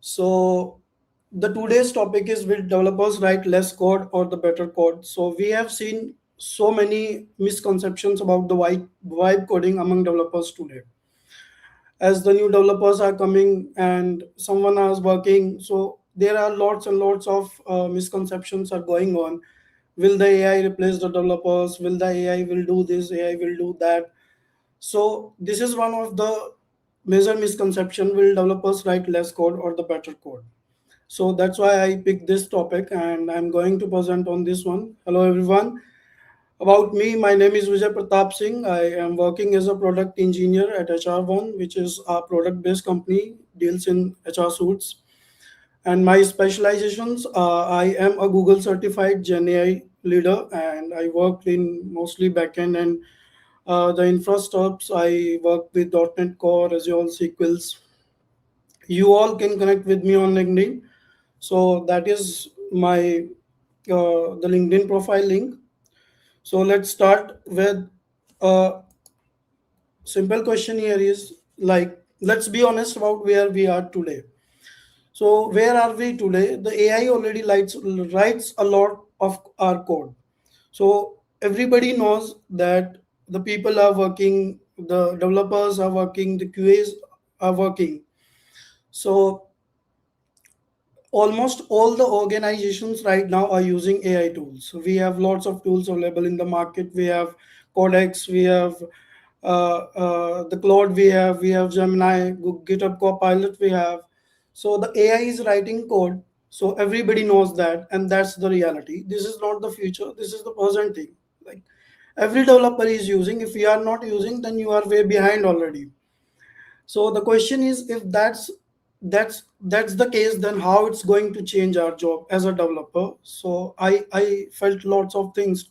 So the today's topic is, will developers write less code or the better code? So we have seen so many misconceptions about the vibe coding among developers today. As the new developers are coming and someone is working, so there are lots and lots of misconceptions are going on. Will the AI replace the developers? Will the AI will do this? AI will do that? So this is one of the major misconception. Will developers write less code or the better code? So that's why I picked this topic and I'm going to present on this one. Hello everyone. About me, my name is Vijay Pratap Singh. I am working as a product engineer at HR1, which is a product-based company, deals in HR suits. And my specializations, I am a Google certified Gen AI leader, and I work in mostly backend and the infrastructures. I work with .NET Core, Azure SQLs. You all can connect with me on LinkedIn. So that is my the LinkedIn profile link. So let's start with a simple question here is like, let's be honest about where we are today. So where are we today? The AI already writes a lot of our code. So everybody knows that the people are working, the developers are working, the QAs are working. So almost all the organizations right now are using AI tools. So we have lots of tools available in the market. We have Codex, we have the Claude, we have Gemini, GitHub Copilot, we have. So the AI is writing code. So everybody knows that, and that's the reality. This is not the future. This is the present thing. Like every developer is using. If you are not using, then you are way behind already. So the question is, if that's the case, then how it's going to change our job as a developer? So I felt lots of things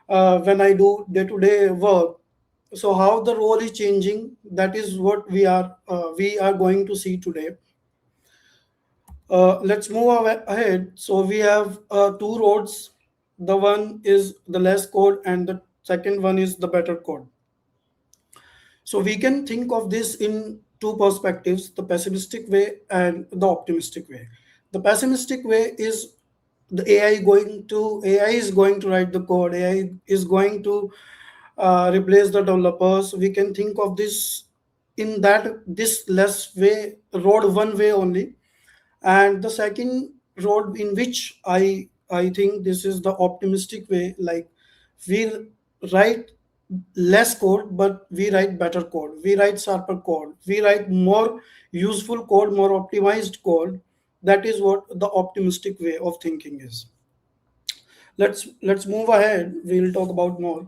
when I do day to day work. So how the role is changing, that is what we are going to see today. Let's move ahead. So we have two roads. The one is the less code, and the second one is the better code. So we can think of this in two perspectives, the pessimistic way and the optimistic way. The pessimistic way is the AI is going to write the code, AI is going to replace the developers. We can think of this in that this less way road one way only. And the second road in which I think this is the optimistic way, like we write less code, but we write better code, we write sharper code, we write more useful code, more optimized code. That is what the optimistic way of thinking is. Let's move ahead. We'll talk about more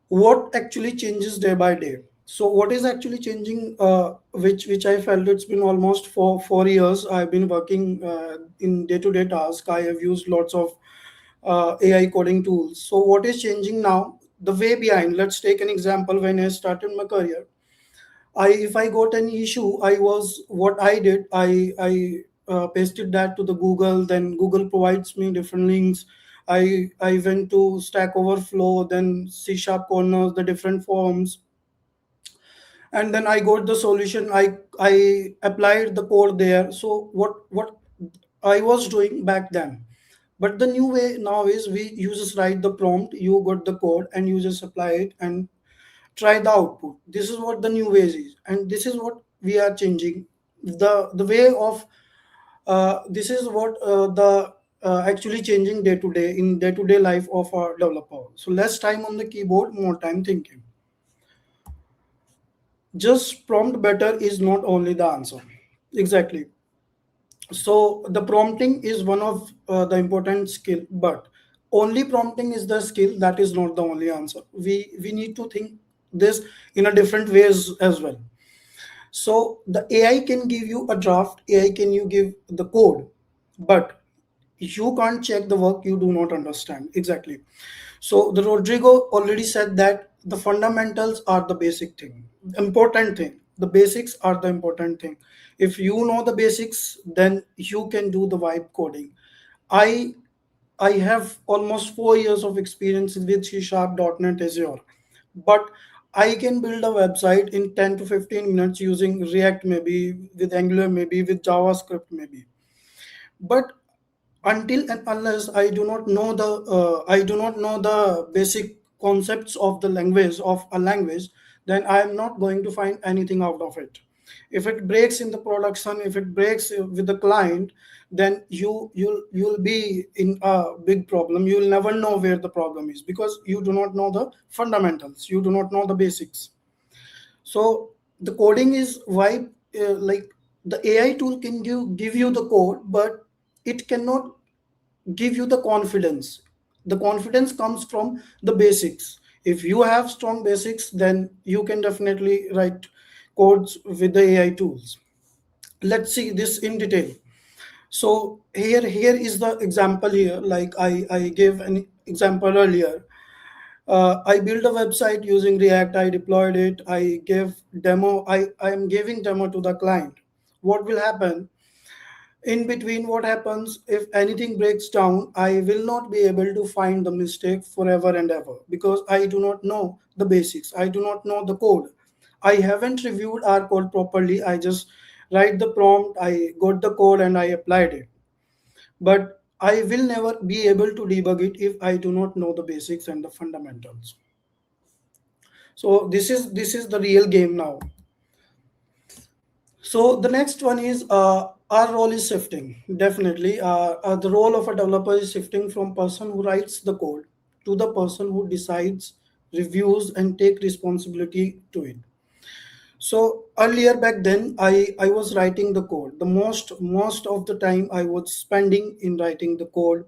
what actually changes day by day. So what is actually changing, which I felt, it's been almost 4 years I've been working in day-to-day tasks. I have used lots of AI coding tools. So what is changing now? The way behind. Let's take an example. When I started my career, if I got an issue, what I did. I pasted that to the Google. Then Google provides me different links. I went to Stack Overflow, then CSharpCorner, the different forms, and then I got the solution. I applied the code there. So what I was doing back then. But the new way now is you just write the prompt, you got the code, and you just apply it and try the output. This is what the new ways is, and this is what we are changing. The way of this is what the actually changing day to day in day to day life of a developer. So less time on the keyboard, more time thinking. Just prompt better is not only the answer. Exactly. So the prompting is one of the important skill, but only prompting is the skill. That is not the only answer. We need to think this in a different ways as well. So the AI can give you a draft, AI can you give the code, but you can't check the work you do not understand. Exactly. So the Rodrigo already said that the fundamentals are the basic thing, important thing. The basics are the important thing. If you know the basics, then you can do the vibe coding. I I have almost 4 years of experience with C Sharp .NET Azure, but I can build a website in 10 to 15 minutes using React, maybe with Angular, maybe with JavaScript, maybe. But until and unless I do not know the basic concepts of the language of a language, then I am not going to find anything out of it. If it breaks in the production, if it breaks with the client, then you'll be in a big problem. You will never know where the problem is because you do not know the fundamentals, you do not know the basics. So the coding is why, like, the AI tool can give you the code, but it cannot give you the confidence. The confidence comes from the basics. If you have strong basics, then you can definitely write codes with the AI tools. Let's see this in detail. So here is the example here. Like I gave an example earlier. I built a website using React. I deployed it. I gave demo. I am giving demo to the client. What will happen? In between, what happens if anything breaks down? I will not be able to find the mistake forever and ever because I do not know the basics. I do not know the code. I haven't reviewed our code properly. I just write the prompt, I got the code, and I applied it. But I will never be able to debug it if I do not know the basics and the fundamentals. So this is the real game now. So the next one is, our role is shifting. Definitely, the role of a developer is shifting from person who writes the code to the person who decides, reviews, and take responsibility to it. So earlier back then, I was writing the code. The most of the time I was spending in writing the code.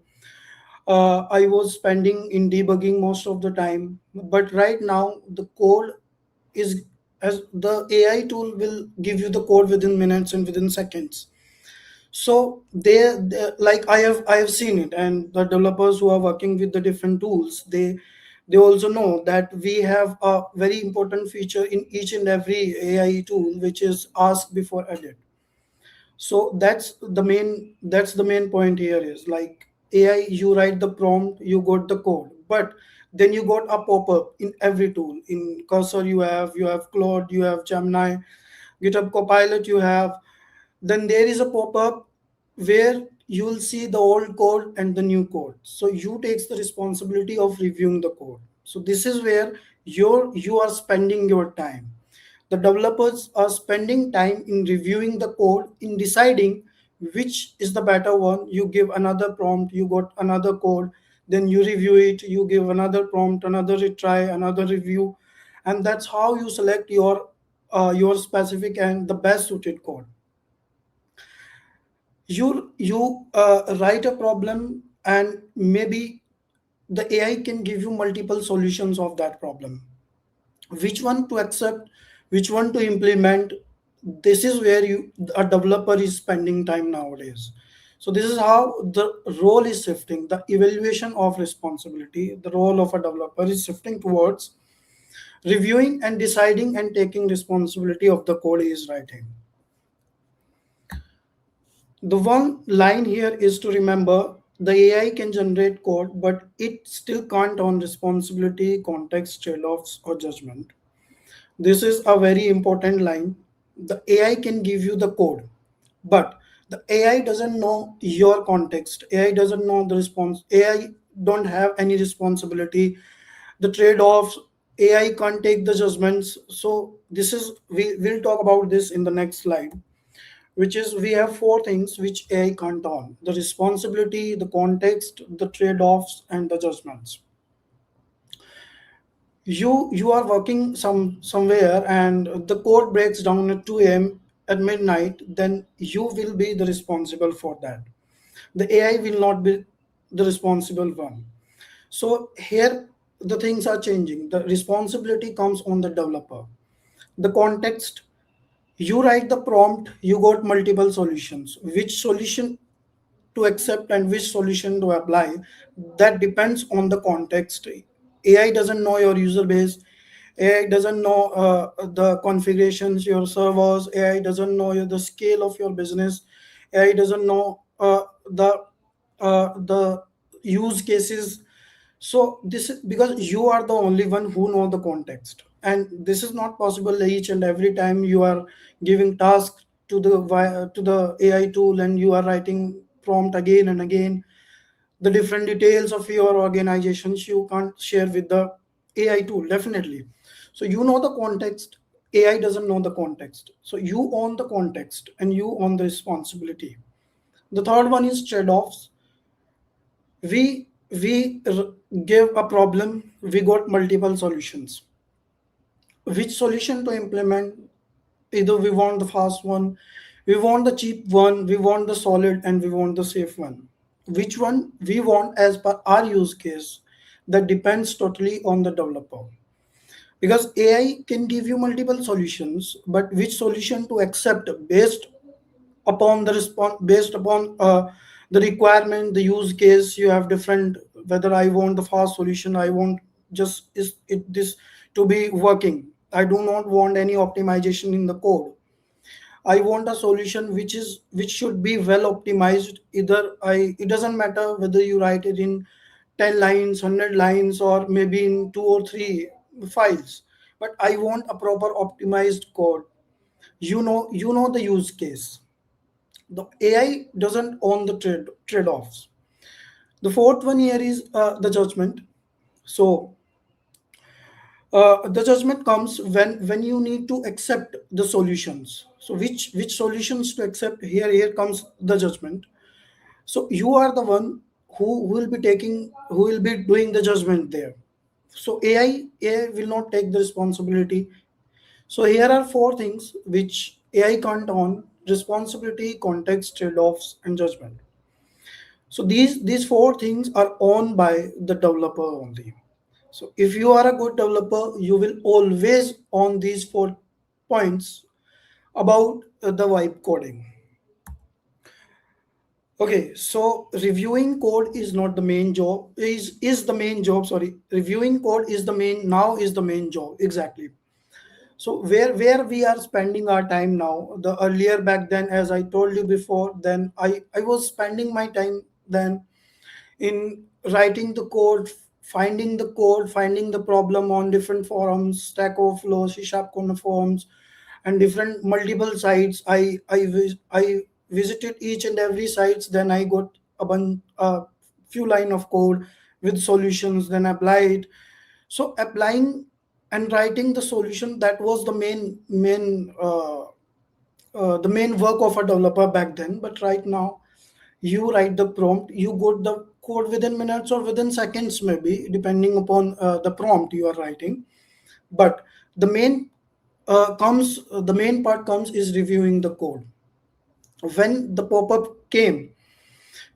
I was spending in debugging most of the time. But right now, the code is, as the AI tool will give you the code within minutes and within seconds. So like I have seen it, and the developers who are working with the different tools, they also know that we have a very important feature in each and every AI tool, which is ask before edit. So that's the main point here is, like, AI, you write the prompt, you got the code, but then you got a pop-up in every tool. In Cursor, you have Claude, you have Gemini, GitHub Copilot, you have. Then there is a pop-up where you will see the old code and the new code. So you takes the responsibility of reviewing the code. So this is where you are spending your time. The developers are spending time in reviewing the code, in deciding which is the better one. You give another prompt, you got another code, then you review it, you give another prompt, another retry, another review, and that's how you select your specific and the best suited code. You write a problem, and maybe the AI can give you multiple solutions of that problem. Which one to accept, which one to implement? This is where a developer is spending time nowadays. So this is how the role is shifting. The evaluation of responsibility, the role of a developer is shifting towards reviewing and deciding and taking responsibility of the code he is writing. The one line here is to remember: the AI can generate code, but it still can't own responsibility, context, trade-offs, or judgment. This is a very important line. The AI can give you the code, but the AI doesn't know your context. AI doesn't know the response. AI don't have any responsibility. The trade-offs, AI can't take the judgments. So this is, we will talk about this in the next slide, which is, we have four things which AI can't own: the responsibility, the context, the trade-offs, and the judgments. You are working somewhere and the code breaks down at 2 a.m. at midnight, then you will be the responsible for that. The AI will not be the responsible one. So here the things are changing. The responsibility comes on the developer. The context: you write the prompt, you got multiple solutions. Which solution to accept and which solution to apply, that depends on the context. AI doesn't know your user base. AI doesn't know the configurations, your servers. AI doesn't know the scale of your business. AI doesn't know the use cases. So this is because you are the only one who know the context. and this is not possible each and every time you are giving task to the AI tool, and you are writing prompt again and again. The different details of your organizations you can't share with the AI tool, definitely. So you know the context, AI doesn't know the context. So you own the context and you own the responsibility. The third one is trade-offs. We give a problem, we got multiple solutions. Which solution to implement? Either we want the fast one, we want the cheap one, we want the solid, and we want the safe one. Which one we want as per our use case, that depends totally on the developer. Because AI can give you multiple solutions, but which solution to accept based upon the response, based upon the requirement, the use case, you have different. Whether I want the fast solution, I want just is it this to be working, I do not want any optimization in the code. I want a solution which should be well optimized. Either I it doesn't matter whether you write it in 10 lines, 100 lines, or maybe in two or three files, but I want a proper optimized code. You know the use case. The AI doesn't own the trade-offs. The fourth one here is the judgment. So the judgment comes when you need to accept the solutions. So which solutions to accept? Here comes the judgment. So you are the one who will be doing the judgment there. So AI will not take the responsibility. So here are four things which AI can't own: responsibility, context, trade-offs, and judgment. So these four things are owned by the developer only. So if you are a good developer, you will always own these 4 points about the vibe coding. Okay, so reviewing code is not the main job. Is the main job? Sorry, reviewing code is the main now is the main job exactly. So where we are spending our time now? The earlier back then, as I told you before, then I was spending my time then in writing the code, finding the problem on different forums, Stack Overflow, CSharpCorner forums, and different multiple sites. I visited each and every sites. Then I got a few line of code with solutions. Then apply it. So applying and writing the solution, that was the main work of a developer back then. But right now, you write the prompt, you got the code within minutes or within seconds, maybe depending upon the prompt you are writing. But the main part comes is reviewing the code. When the pop-up came,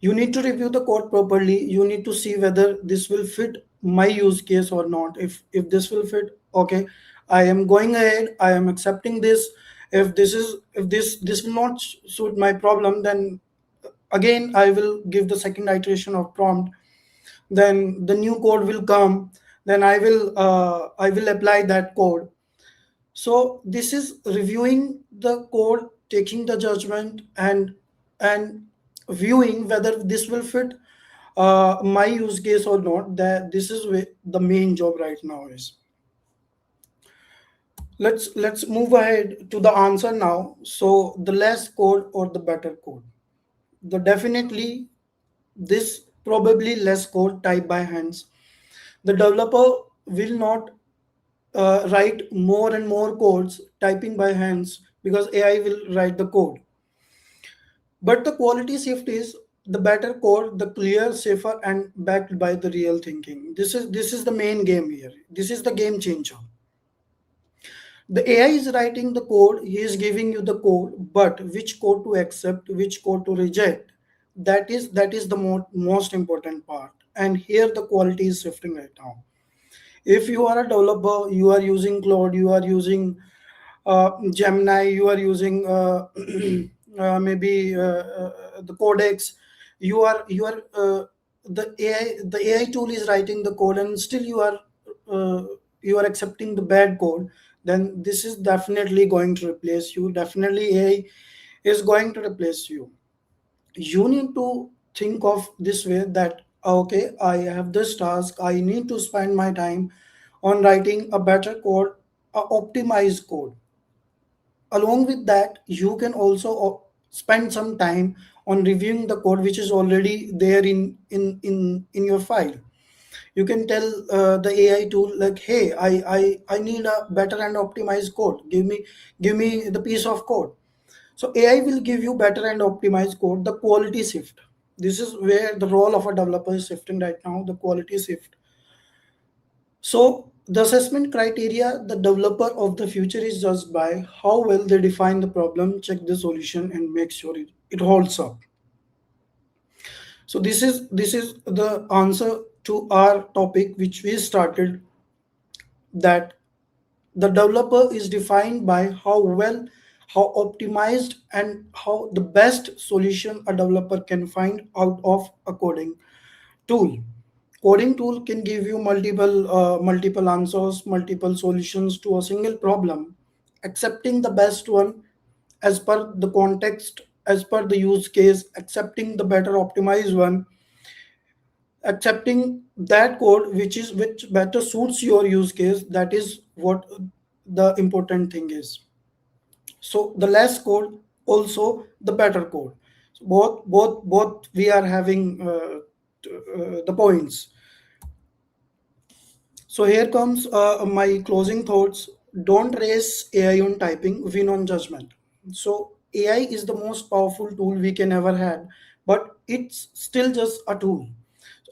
you need to review the code properly. You need to see whether this will fit my use case or not. If this will fit, okay, I am going ahead, I am accepting this. If this will not suit my problem, then again I will give the second iteration of prompt. Then the new code will come. Then I will apply that code. So this is reviewing the code, taking the judgment, and viewing whether this will fit my use case or not. That this is where the main job right now is. Let's move ahead to the answer now. So the less code or the better code? The definitely this probably less code typed by hands. The developer will not write more and more codes typing by hands, because AI will write the code. But the quality shift is the better code, the clear, safer, and backed by the real thinking. This is the main game here. This is the game changer. The AI is writing the code, he is giving you the code, but which code to accept, which code to reject, that is the most important part. And here the quality is shifting right now. If you are a developer, you are using Claude, you are using Gemini, you are using maybe the Codex. The AI tool is writing the code, and still uh, you are accepting the bad code. Then this is definitely going to replace you. Definitely, AI is going to replace you. You need to think of this way that okay, I have this task. I need to spend my time on writing a better code optimized code. Along with that, you can also spend some time on reviewing the code which is already there in your file. You can tell the AI tool like, hey, I need a better and optimized code. Give me the piece of code. So AI will give you better and optimized code. The quality shift. This is where the role of a developer is shifting right now. The quality shift. So the assessment criteria, the developer of the future is judged by how well they define the problem, check the solution, and make sure it holds up. So this is the answer to our topic which we started, that the developer is defined by how well, how optimized, and how the best solution a developer can find out of a tool. Coding tool can give you multiple answers, multiple solutions to a single problem, accepting the best one as per the context, as per the use case, accepting the better optimized one, accepting that code which better suits your use case. That is what the important thing is. So the less code, also the better code. So both we are having the points. So here comes my closing thoughts. Don't race AI on typing, win on judgment. So AI is the most powerful tool we can ever had, but it's still just a tool.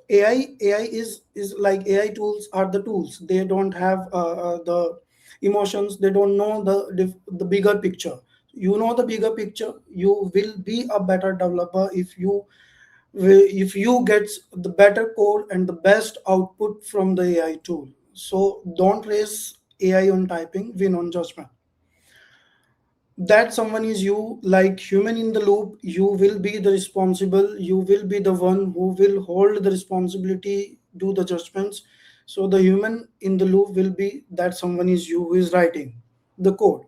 AI is like, AI tools are the tools. They don't have the emotions. They don't know the bigger picture. You know the bigger picture. You will be a better developer if you get the better code and the best output from the AI tool. So don't raise AI on typing, win on judgment. That someone is you, like human in the loop. You will be the responsible. You will be the one who will hold the responsibility, do the judgments. So the human in the loop will be that someone is you who is writing the code.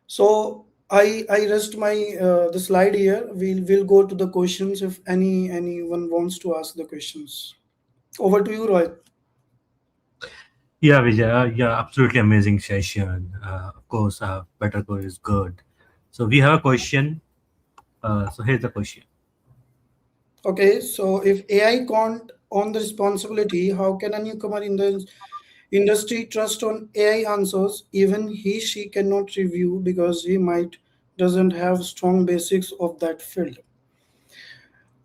So I rest my the slide here. We'll go to the questions if anyone wants to ask the questions. Over to you, Rohit. Yeah, Vijay, yeah, absolutely amazing session. Of course, better code is good. So we have a question. So here's the question. Okay, so if AI can't own the responsibility, how can a newcomer in the industry trust on AI answers? Even she cannot review because he might doesn't have strong basics of that field.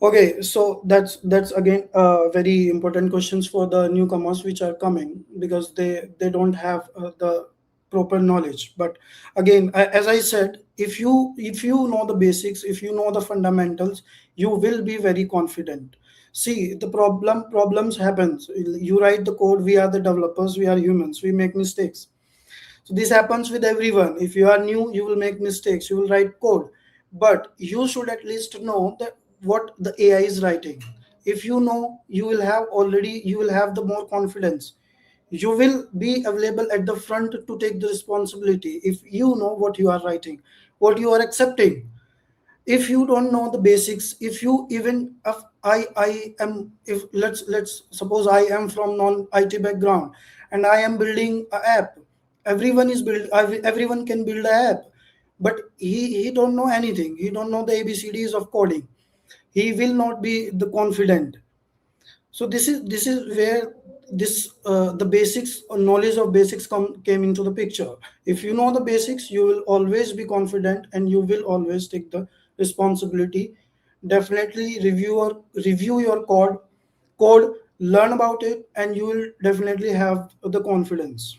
Okay, so that's again very important questions for the newcomers which are coming, because they don't have the proper knowledge. But again, as I said, if you know the basics, if you know the fundamentals, you will be very confident. See, the problems happens. You write the code. We are the developers. We are humans. We make mistakes. So this happens with everyone. If you are new, you will make mistakes. You will write code, but you should at least know that what the AI is writing. If you know, you will have the more confidence. You will be available at the front to take the responsibility. If you know what you are writing, what you are accepting. If you don't know the basics, if you even if I am if let's suppose I am from non IT background and I am building a app. Everyone can build a app, but he don't know anything. He don't know the ABCDs of coding. He will not be the confident. So this is where this the basics knowledge of basics came into the picture. If you know the basics, you will always be confident and you will always take the responsibility. Definitely review your code, learn about it, and you will definitely have the confidence.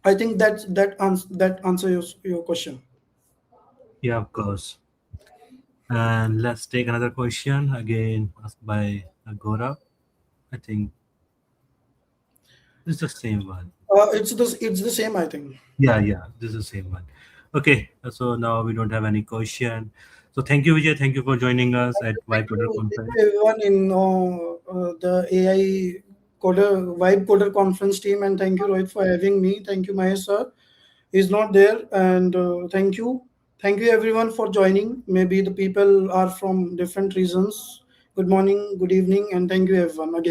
I think that answers your question. Yeah, of course. And let's take another question again asked by Agora. I think it's the same one. It's the same, I think. Yeah, yeah, this is the same one. Okay, so now we don't have any question. So thank you, Vijay. Thank you for joining us at Thank White you, Water thank Conference. you everyone in the AI Vibe Coder conference team, and thank you, Rohit, for having me. Thank you, Mahesh sir. He's not there, and thank you everyone for joining. Maybe the people are from different reasons. Good morning, good evening, and thank you everyone again.